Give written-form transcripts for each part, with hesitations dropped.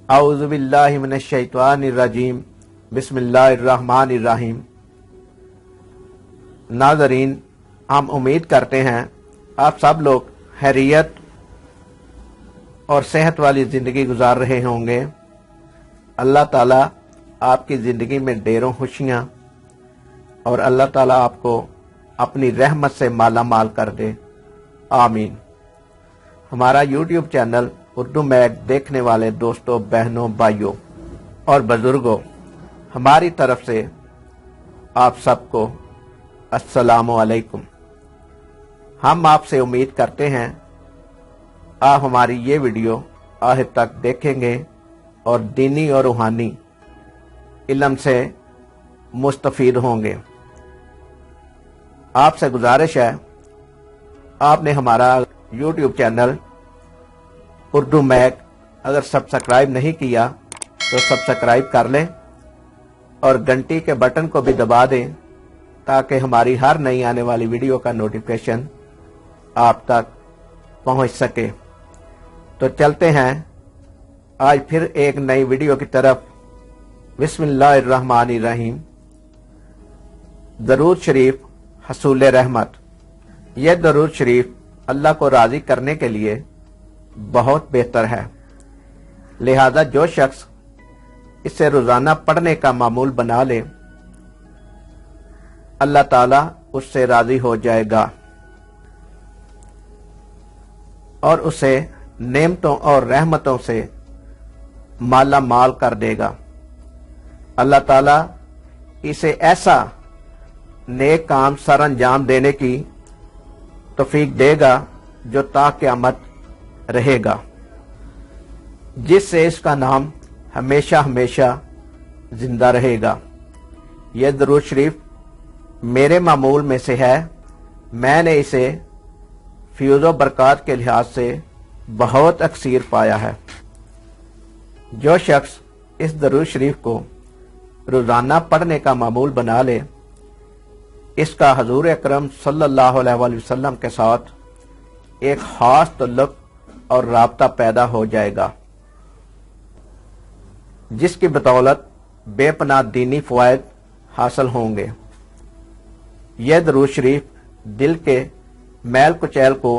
अऊज़ु बिल्लाहि मिनश्शैतानिर्रजीम बिस्मिल्लाहिर्रहमानिर्रहीम। नाज़रीन, हम उम्मीद करते हैं आप सब लोग खैरियत और सेहत वाली ज़िंदगी गुजार रहे होंगे। अल्लाह ताला आपकी ज़िंदगी में ढेरों खुशियाँ और अल्लाह ताला आपको अपनी रहमत से माला माल कर दे, आमीन। हमारा YouTube चैनल उर्दू मैग देखने वाले दोस्तों, बहनों, भाइयों और बुजुर्गों, हमारी तरफ से आप सबको अस्सलामु अलैकुम। हम आपसे उम्मीद करते हैं आप हमारी ये वीडियो आखिर तक देखेंगे और दीनी और रूहानी इल्म से मुस्तफीद होंगे। आपसे गुजारिश है, आपने हमारा YouTube चैनल उर्दू मैग अगर सब्सक्राइब नहीं किया तो सब्सक्राइब कर लें और घंटी के बटन को भी दबा दें ताकि हमारी हर नई आने वाली वीडियो का नोटिफिकेशन आप तक पहुंच सके। तो चलते हैं आज फिर एक नई वीडियो की तरफ। बिस्मिल्लाहिर्रहमानिर्रहीम। दरूद शरीफ हसूल रहमत। यह दरूद शरीफ अल्लाह को राज़ी करने के लिए बहुत बेहतर है, लिहाजा जो शख्स इसे रोजाना पढ़ने का मामूल बना ले, अल्लाह ताला उससे राजी हो जाएगा और उसे नेमतों और रहमतों से माला माल कर देगा। अल्लाह ताला इसे ऐसा नेक काम सर अंजाम देने की तौफीक देगा जो ता क़यामत रहेगा, जिससे इसका नाम हमेशा हमेशा जिंदा रहेगा। यह दरूद शरीफ मेरे मामूल में से है। मैंने इसे फ्यूज़ो बरक़ात के लिहाज से बहुत अक्सीर पाया है। जो शख्स इस दरूद शरीफ को रोज़ाना पढ़ने का मामूल बना ले, इसका हजूर अकरम सल्लल्लाहु अलैहि वसल्लम के साथ एक खास तल्लुक़ और राब्ता पैदा हो जाएगा, जिसकी बदौलत बेपनाह दीनी फ़वाइद हासिल होंगे। यह दरूद शरीफ दिल के मैल कुचैल को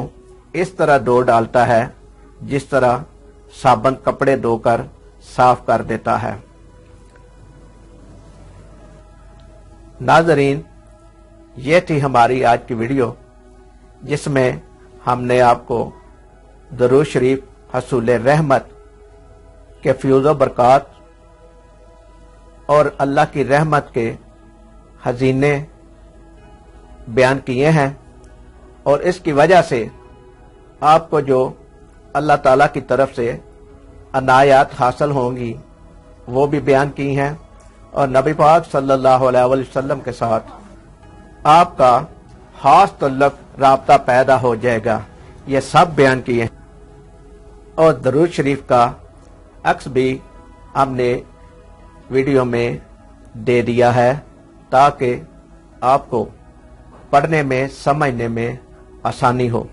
इस तरह धो डालता है जिस तरह साबुन कपड़े धोकर साफ कर देता है। नाज़रीन, ये थी हमारी आज की वीडियो, जिसमें हमने आपको दरूद शरीफ हसूल रहमत के फ्यूज़ो बरक़ात और अल्लाह की रहमत के खज़ीने बयान किए हैं और इसकी वजह से आपको जो अल्लाह ताला की तरफ से अनायात हासिल होंगी वो भी बयान की हैं और नबी पाक सल्लल्लाहु अलैहि वसल्लम के साथ आपका खास तल्लुक़ राब्ता पैदा हो जाएगा। ये सब बयान किए हैं और दरूद शरीफ का अक्स भी हमने वीडियो में दे दिया है ताकि आपको पढ़ने में समझने में आसानी हो।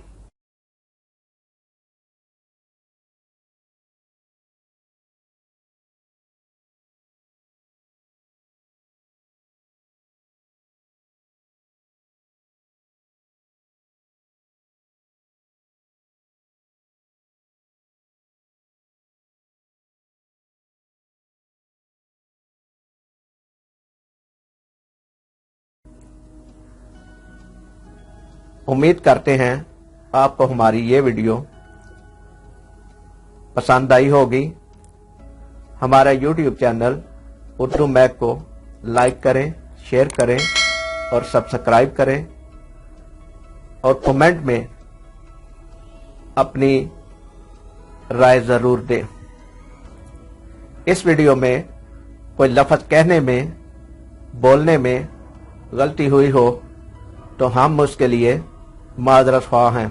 उम्मीद करते हैं आपको हमारी ये वीडियो पसंद आई होगी। हमारा YouTube चैनल उर्दू मैग को लाइक करें, शेयर करें और सब्सक्राइब करें और कमेंट में अपनी राय ज़रूर दें। इस वीडियो में कोई लफ्ज़ कहने में, बोलने में गलती हुई हो तो हम उसके लिए माज़रत ख्वाह हैं।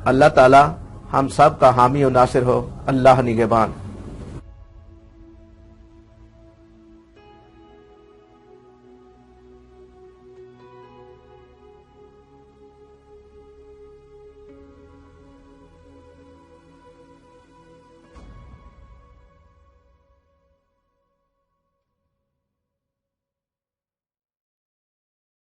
अल्लाह ताला हम सब का हामी और नासिर हो। अल्लाह निगहबान।